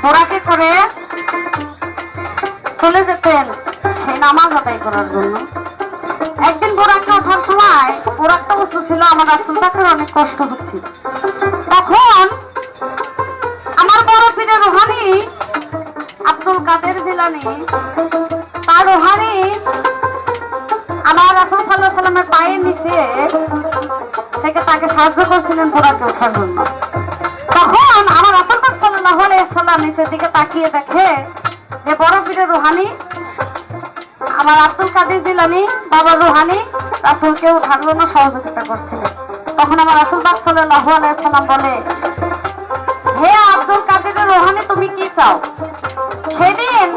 ঘোড়াকে করে চলে যেতেন সে নামাজ আদায় করার জন্য। একদিন বোরাকটা ওঠার সময় বোরাকটা উঁচু ছিল, আমার রাসূল পাকের অনেক কষ্ট হচ্ছিল। তখন আমার বড় পীরের রুহানি আব্দুল কাদের জিলানী তার রুহানি আমার রাসূল সাল্লাল্লাহু আলাইহি ওয়াসাল্লামের পায়ের নিচে থেকে তাকে সাহায্য করছিলেন বোরাকে ওঠার জন্য। তখন আমার রাসূল পাক সাল্লাল্লাহু আলাইহি ওয়াসাল্লাম নিচের দিকে তাকিয়ে দেখে যে বড় পীরের রুহানি আমার আব্দুল কাদের জিলানী বাবা রুহানি রাসূলকে ওঠার জন্য সহযোগিতা করছিলেন। তখন আমার রাসূল পাক সাল্লাল্লাহু আলাইহি ওয়াসাল্লাম বলে, হে আব্দুল কাদের রুহানি, তুমি কি চাও? সেদিন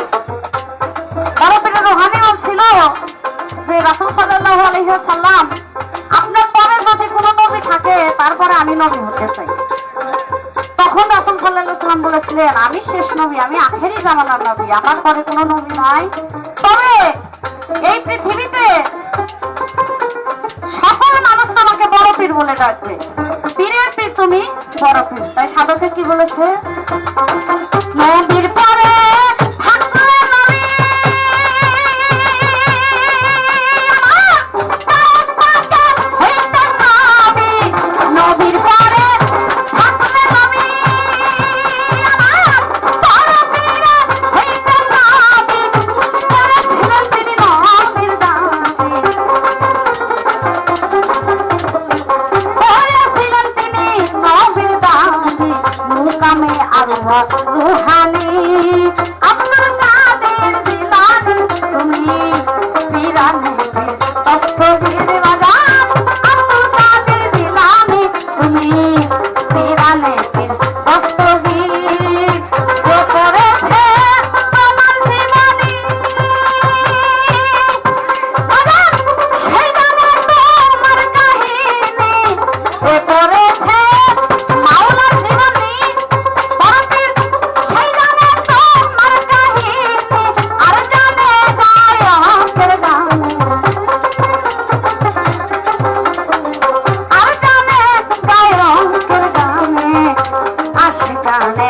বড় পীরের রুহানি বলছিল যে রাসূল সাল্লাল্লাহু আলাইহি ওয়াসাল্লাম, আপনার পরে যদি কোনো নবী থাকে তারপরে আমি নবী হতে চাই। তখন রাসূল সাল্লাল্লাহু আলাইহি ওয়াসাল্লাম বলেছিলেন, আমি শেষ নবী, আমি আখেরি জামানার নবী, আমার পরে কোনো নবী নাই। তবে এই পৃথিবীতে সকল মানুষ তোমাকে বড় পীর বলে ডাকবে, পীরের পীর তুমি বড় পীর। তাই সাধকে কি বলেছে, নবীর পরে থাকলে নবী, নবীর পরে থাকলে নবী, রুহানি আব্দুল কাদের জিলানী তুমি পীরানে পীর দস্তগীর বাজান, আব্দুল কাদের জিলানী তুমি পীরানে পীর দস্তগীর। যে করেছে তোমার জীবনী বাজান সেই জানে তোমার কাহিনী, যে করেছে মাওলার জীবনী আশিকানে